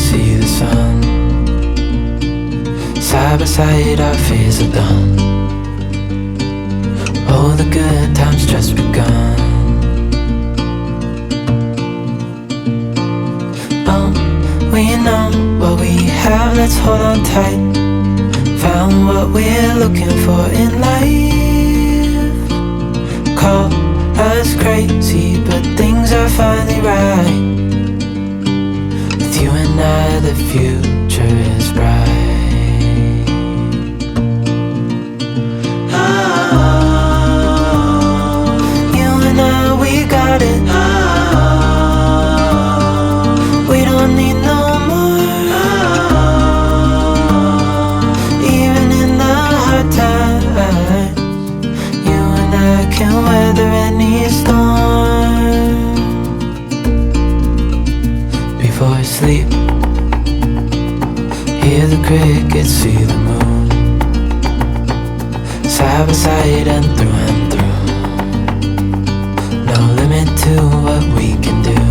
see the sun. Side by side our fears are done. Oh, the good times just begun. Oh, we know what we have, let's hold on tight. Found what we're looking for in life. Call us crazy, but things are finally right. With you and I, the future is bright. We got it. We don't need no more. Even in the hard times, you and I can weather any storm. Before I sleep, hear the crickets, see the moon. Side by side and through and through. No limit to what we can do.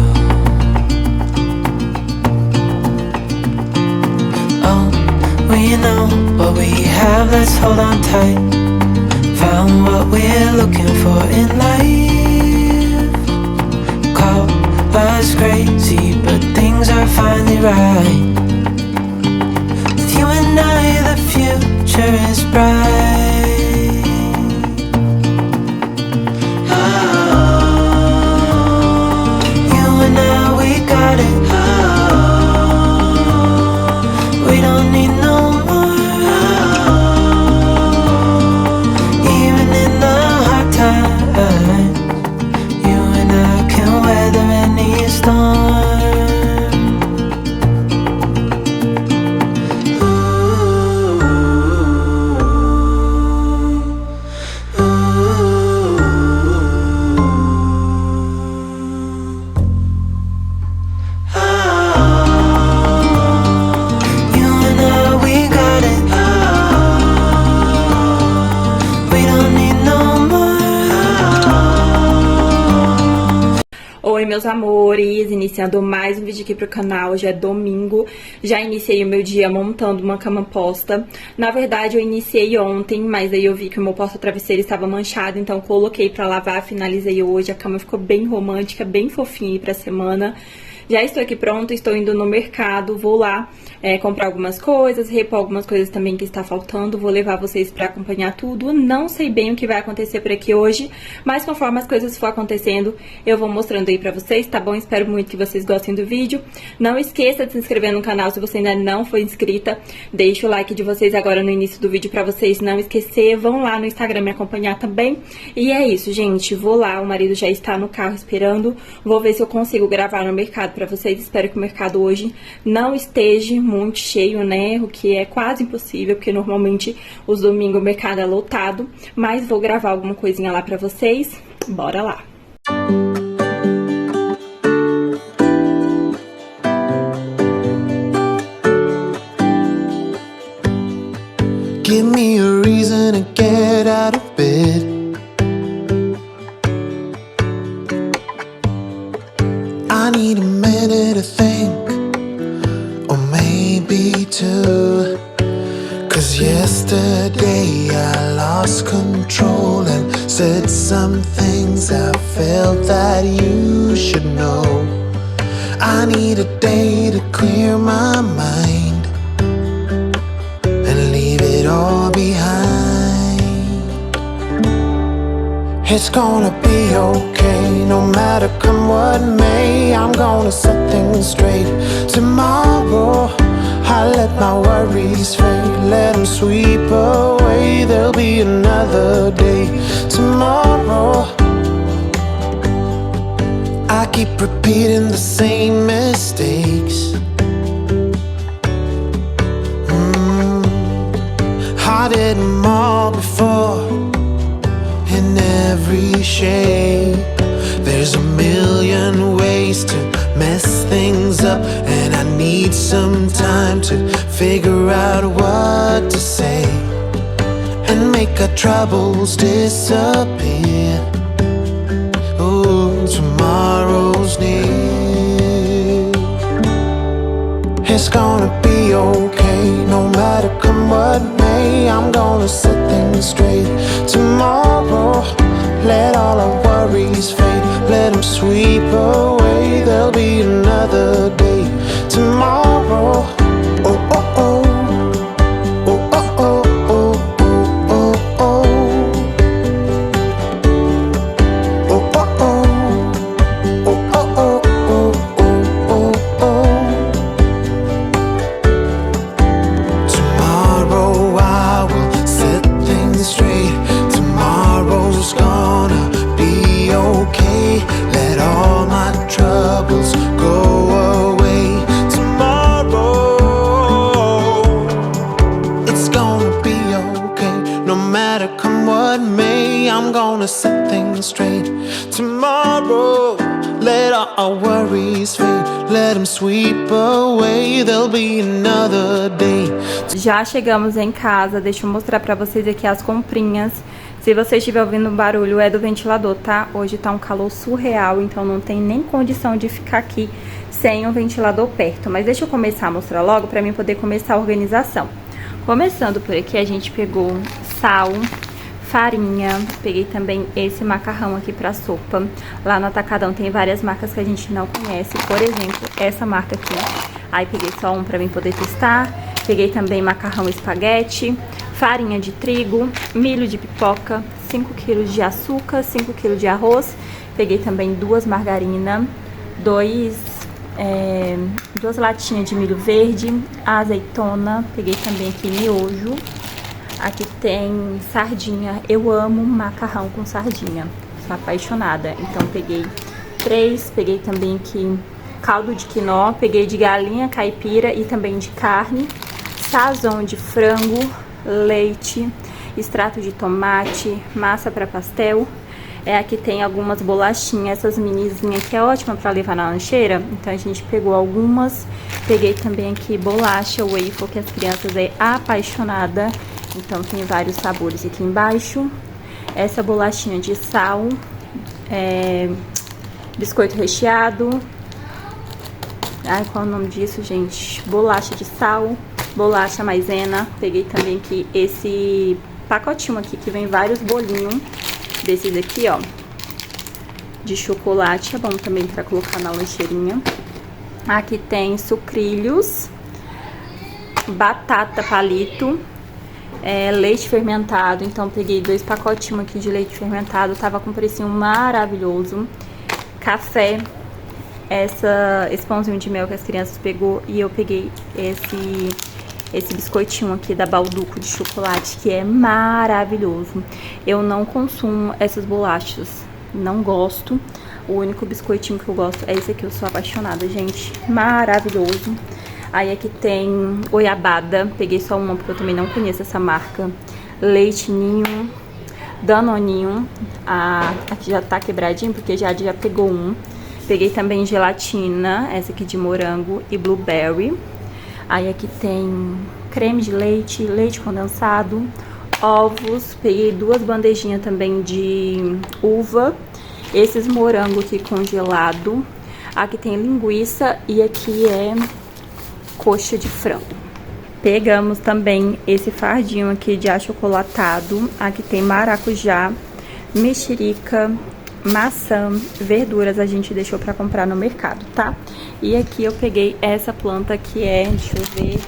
Oh, we know what we have, let's hold on tight. Found what we're looking for in life. Call us crazy, but things are finally right. With you and I, the future is bright. Got it. We don't need no more. Even in the hard times, you and I can weather any storm. Oi, meus amores, iniciando mais um vídeo aqui pro canal. Hoje é domingo, já iniciei o meu dia montando uma cama posta. Na verdade eu iniciei ontem, mas aí eu vi que o meu porta-travesseiro estava manchado, então coloquei pra lavar, finalizei hoje. A cama ficou bem romântica, bem fofinha aí pra semana. Já estou aqui pronta, estou indo no mercado, vou lá comprar algumas coisas, repor algumas coisas também que está faltando, vou levar vocês para acompanhar tudo. Não sei bem o que vai acontecer por aqui hoje, mas conforme as coisas for acontecendo, eu vou mostrando aí pra vocês, tá bom? Espero muito que vocês gostem do vídeo. Não esqueça de se inscrever no canal se você ainda não for inscrita. Deixa o like de vocês agora no início do vídeo pra vocês não esquecer. Vão lá no Instagram me acompanhar também. E é isso, gente, vou lá, o marido já está no carro esperando. Vou ver se eu consigo gravar no mercado pra vocês. Espero que o mercado hoje não esteja muito cheio, né? O que é quase impossível, porque normalmente os domingos o mercado é lotado. Mas vou gravar alguma coisinha lá pra vocês. Bora lá! Give me a reason to get out of bed. I need a minute to think, or maybe two. 'Cause yesterday I lost control and said some things I felt that you should know. I need a day to clear my mind and leave it all behind. It's gonna be okay, no matter come what may. I'm gonna set things straight. Tomorrow I let my worries fade, let them sweep away. There'll be another day tomorrow. I keep repeating the same mistakes. I did them all before, in every shape. There's a million ways to mess things up, and I need some time to figure out what to say and make our troubles disappear. Oh, tomorrow's near. It's gonna be okay, no matter come what may. I'm gonna set things straight tomorrow. Let all our worries fade, let them sweep away. There'll be another day tomorrow. Oh, oh, oh. Oh, oh, oh, oh, oh, oh, oh. Oh, oh, oh. Oh, oh, oh, oh, oh, oh, oh. Tomorrow I will set things straight. Tomorrow's gonna be okay. Let all my troubles go away. Tomorrow it's gonna be okay. No matter come what may, I'm gonna set things straight. Tomorrow, let all our worries fade, let them sweep away. There'll be another day. Já chegamos em casa, deixa eu mostrar pra vocês aqui as comprinhas. Se você estiver ouvindo barulho, é do ventilador, tá? Hoje tá um calor surreal, então não tem nem condição de ficar aqui sem um ventilador perto. Mas deixa eu começar a mostrar logo pra mim poder começar a organização. Começando por aqui, a gente pegou sal, farinha, peguei também esse macarrão aqui pra sopa. Lá no Atacadão tem várias marcas que a gente não conhece, por exemplo, essa marca aqui. Aí peguei só um pra mim poder testar. Peguei também macarrão espaguete, farinha de trigo, milho de pipoca, 5 kg de açúcar, 5 kg de arroz. Peguei também 2 margarinas, 2 latinhas de milho verde, azeitona. Peguei também aqui miojo. Aqui tem sardinha. Eu amo macarrão com sardinha, sou apaixonada. Então peguei 3, peguei também aqui caldo de quinó, peguei de galinha caipira e também de carne, sazon de frango, leite, extrato de tomate, massa para pastel. Aqui tem algumas bolachinhas, essas minizinhas que é ótima para levar na lancheira. Então a gente pegou algumas. Peguei também aqui bolacha Oiii, que as crianças é apaixonada. Então tem vários sabores aqui embaixo. Essa bolachinha de sal, biscoito recheado. Ai, qual é o nome disso, gente? Bolacha de sal, bolacha maisena. Peguei também aqui esse pacotinho aqui que vem vários bolinhos desses aqui, ó, de chocolate. É bom também pra colocar na lancheirinha. Aqui tem sucrilhos, batata palito, leite fermentado. Então peguei 2 pacotinhos aqui de leite fermentado, tava com um precinho maravilhoso. Café, esse pãozinho de mel que as crianças pegou, e eu peguei esse biscoitinho aqui da Balduco de chocolate, que é maravilhoso. Eu não consumo essas bolachas, não gosto. O único biscoitinho que eu gosto é esse aqui, eu sou apaixonada, gente, maravilhoso. Aí aqui tem goiabada, peguei só uma porque eu também não conheço essa marca. Leite ninho, danoninho, aqui já tá quebradinho porque já pegou um. Peguei também gelatina, essa aqui de morango e blueberry. Aí aqui tem creme de leite, leite condensado, ovos. Peguei 2 bandejinhas também de uva. Esses morango aqui congelado. Aqui tem linguiça e aqui é coxa de frango. Pegamos também esse fardinho aqui de achocolatado. Aqui tem maracujá, mexerica, maçã, verduras a gente deixou pra comprar no mercado, tá? E aqui eu peguei essa planta que deixa eu ver,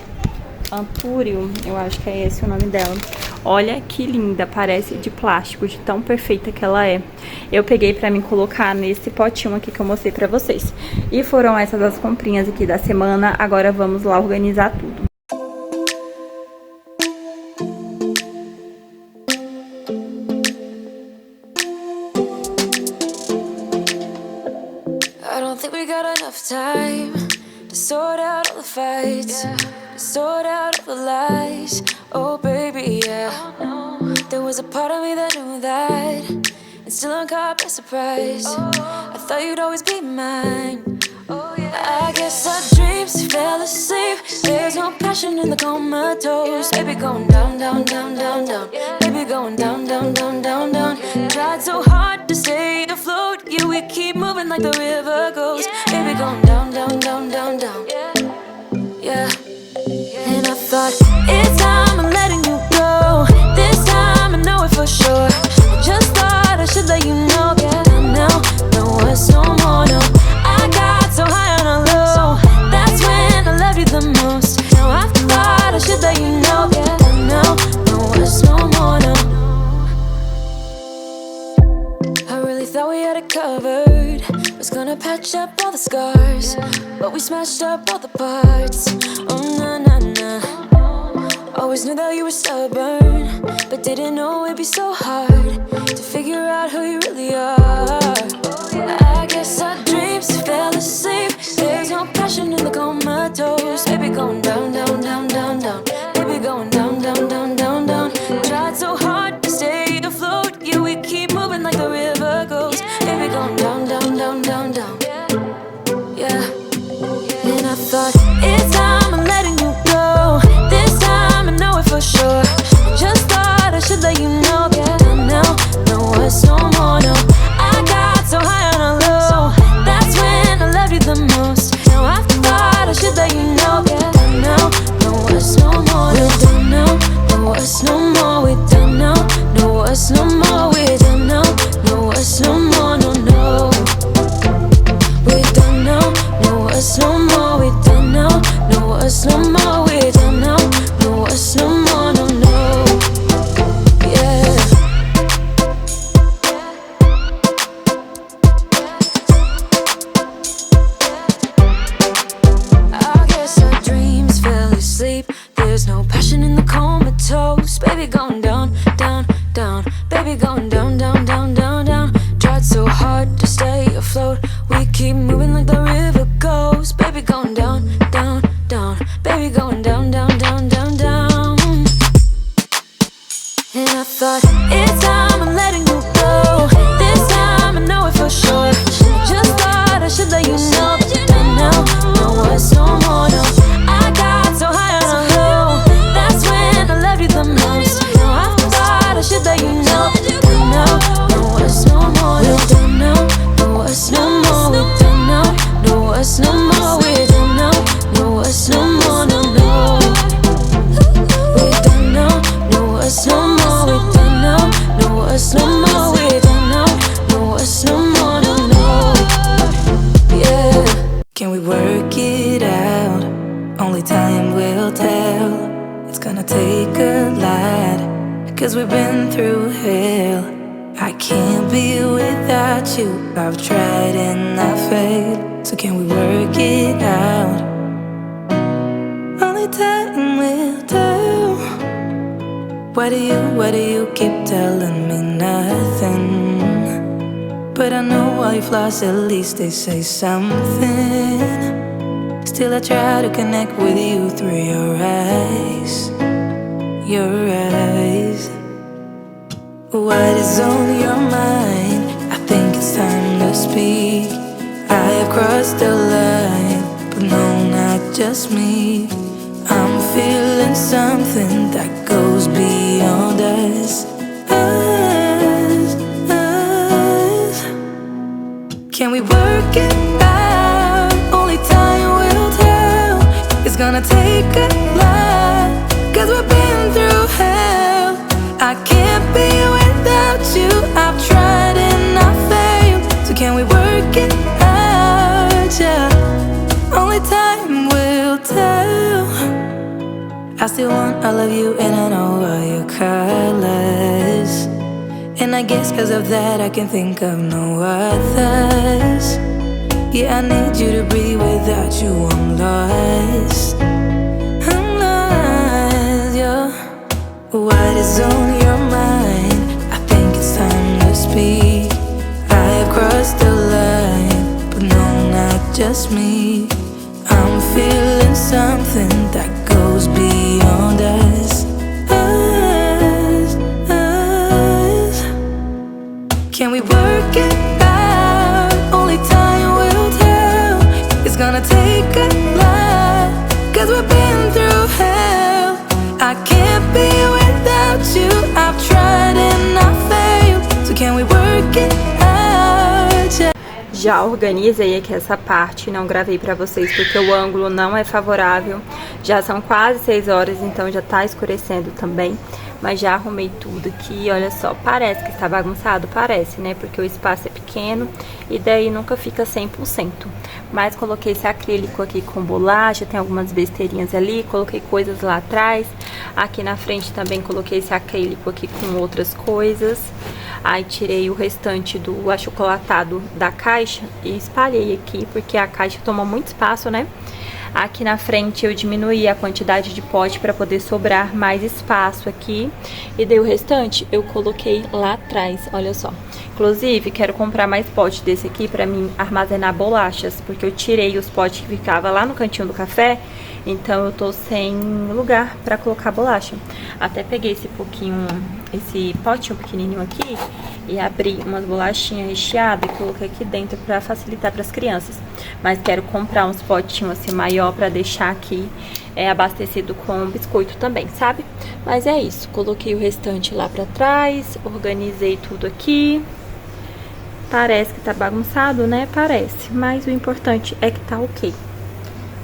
antúrio, eu acho que é esse o nome dela. Olha que linda, parece de plástico, de tão perfeita que ela é. Eu peguei pra mim colocar nesse potinho aqui que eu mostrei pra vocês. E foram essas as comprinhas aqui da semana. Agora vamos lá organizar tudo. Time to sort out all the fights, to sort out all the lies. Oh baby, yeah. There was a part of me that knew that, and still I'm caught by surprise. I thought you'd always be mine. I guess our dreams fell asleep. There's no passion in the comatose. Baby going down, down, down, down, down. Baby going down, down, down, down, down. Tried so hard to stay afloat. Yeah, we keep moving like the river goes. Baby going down, down, down, down, down. Yeah. the most. Now I thought I should let you know, yeah. No, no words no more, no. I really thought we had it covered. Was gonna patch up all the scars, but we smashed up all the parts. Oh na na na. Always knew that you were stubborn, but didn't know it'd be so hard to figure out who you really are. I guess our dreams fell asleep. There's no passion in the comatose. Baby going down, down, down, down, down. Baby going down, down, down, down, down. Tried so hard to stay afloat. Yeah, we keep moving like the river goes. Baby going down, down, down, down, down. Yeah. And I thought, it's time I'm letting you go. This time I know it for sure. I just thought I should let you know, yeah. Now, no words no more, no. I got so high on a low. That's when I loved you the most. Now I thought I should let you know, yeah. Now, no words no more, we're done now. No words no more, we're done now. No words no more, we're done now. No words no more, no, no. We're done now. No words no more, we're done now. No words no more, we're done now. No words no more, no, no. Yeah. I guess our dreams fell asleep. There's no passion in the comatose. Baby going down, down, down. Baby going down, down, down, down, down. Tried so hard to stay afloat. We keep moving like the river goes. Baby going down, down, down. Baby going down, down, down, down, down. And I thought, it's time I'm letting you go. This time I know it for sure. Just thought I should let you know. Now, no words no more, no. I got so high on a low. That's when I loved you the most. Now I thought I should let you know. Now, no words no more, we're done now. No words no more, we're done now. No words no more, we're done now. No words no more, no, no. We're done now. No words no more, we're done now. No words no more, we're done now. No words no more, no, no. Yeah. Can we work it out? Only time will tell. It's gonna take a lot, 'cause we've been through hell. I can't be without you. I've tried and I failed. So can we work it out? Only time will tell. Why do you keep telling me nothing? But I know all your flaws, at least they say something. Still I try to connect with you through your eyes. Your eyes. What is on your mind? I think it's time to speak. I have crossed the line, but no, not just me. I'm feeling something that goes beyond us. Can we work it out? Only time will tell. It's gonna take a lot, 'cause we've been through hell. I can't be without you. I've tried and I failed. So can we work it out? Yeah. Only time will tell. I still want all of you and I know all your colors. And I guess 'cause of that I can think of no others. Yeah, I need you to breathe. Without you I'm lost. I'm lost, yeah. What is on your mind? I think it's time to speak. I have crossed the line, but no, not just me. I'm feeling something that goes beyond us. Can we work it out? Only time will tell. It's gonna take a lot, 'cause we've been through hell. I can't be without you. I've tried and I failed. So can we work it out? Yeah. Já organizei aqui essa parte, não gravei pra vocês porque o ângulo não é favorável. Já são quase 6 horas, então já tá escurecendo também. Mas já arrumei tudo aqui, olha só, parece que está bagunçado, parece, né? Porque o espaço é pequeno. pequeno e daí nunca fica 100%. Mas coloquei esse acrílico aqui com bolacha, tem algumas besteirinhas ali, coloquei coisas lá atrás. Aqui na frente também coloquei esse acrílico aqui com outras coisas. Aí tirei o restante do achocolatado da caixa e espalhei aqui, porque a caixa toma muito espaço, né? Aqui na frente eu diminuí a quantidade de pote para poder sobrar mais espaço aqui. E daí o restante eu coloquei lá atrás, olha só. Inclusive, quero comprar mais pote desse aqui para mim armazenar bolachas, porque eu tirei os potes que ficava lá no cantinho do café, então eu tô sem lugar para colocar bolacha. Até peguei esse potinho pequenininho aqui e abri umas bolachinhas recheadas e coloquei aqui dentro para facilitar para as crianças. Mas quero comprar uns potinhos assim maior para deixar aqui abastecido com biscoito também, sabe? Mas é isso, coloquei o restante lá para trás, organizei tudo aqui. Parece que tá bagunçado, né? Parece, mas o importante é que tá ok.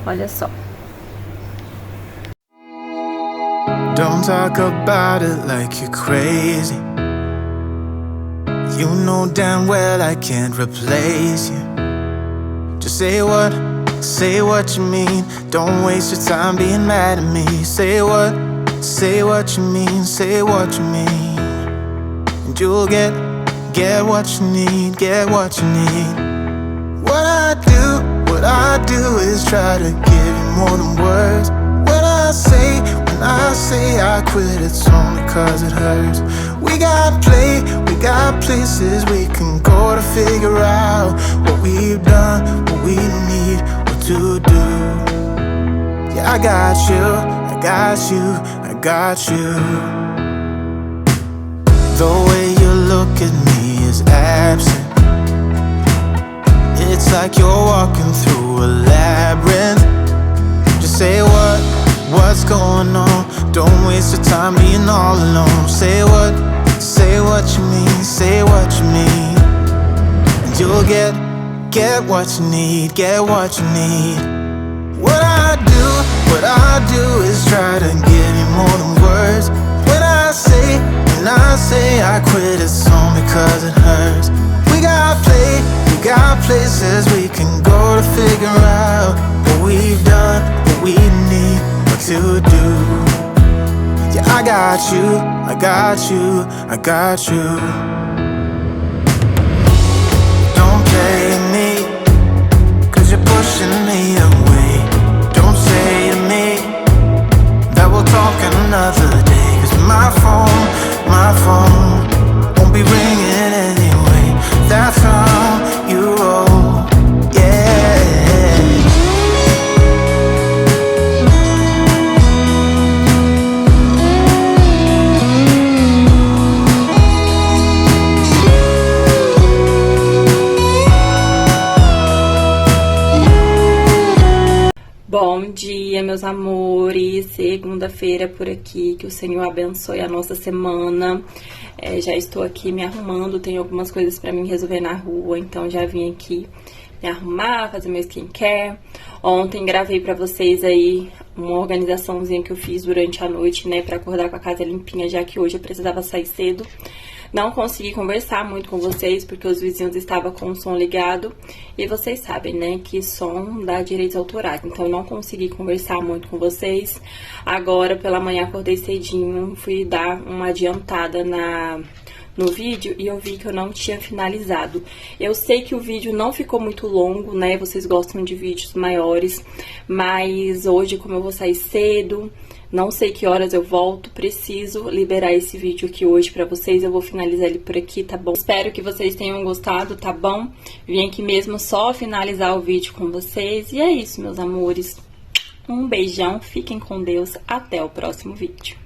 Olha só. Don't talk about it like you're crazy. You know damn well I can't replace you. Just say what you mean. Don't waste your time being mad at me. Say what you mean. Say what you mean. And you'll get what you need, get what you need. What I do is try to give you more than words. When I say I quit, it's only cause it hurts. We got places we can go to figure out what we've done, what we need, what to do. Yeah, I got you. The way you look at me is absent. It's like you're walking through a labyrinth. Just say what's going on. Don't waste your time being all alone. Say what you mean. Say what you mean. And you'll get what you need. Get what you need. What I do is try to give you more than words. When I say I quit, it's only cause it hurts. We got places we can go to figure out what we've done, what we need, what to do. Yeah, I got you. Don't play me, cause you're pushing me away. Don't say to me that we'll talk another day. Cause my phone won't be ringing anyway. That's how you roll, yeah. Bom dia, meus amores, segunda-feira por aqui, que o Senhor abençoe a nossa semana. Já estou aqui me arrumando, tenho algumas coisas pra mim resolver na rua, então já vim aqui me arrumar, fazer meu skincare. Ontem gravei pra vocês aí uma organizaçãozinha que eu fiz durante a noite, né, pra acordar com a casa limpinha, já que hoje eu precisava sair cedo. Não consegui conversar muito com vocês, porque os vizinhos estavam com o som ligado. E vocês sabem, né, que som dá direitos autorais. Então, eu não consegui conversar muito com vocês. Agora, pela manhã, acordei cedinho, fui dar uma adiantada no vídeo e eu vi que eu não tinha finalizado. Eu sei que o vídeo não ficou muito longo, né, vocês gostam de vídeos maiores. Mas hoje, como eu vou sair cedo, não sei que horas eu volto, preciso liberar esse vídeo aqui hoje pra vocês. Eu vou finalizar ele por aqui, tá bom? Espero que vocês tenham gostado, tá bom? Vim aqui mesmo só finalizar o vídeo com vocês. E é isso, meus amores. Um beijão, fiquem com Deus, até o próximo vídeo.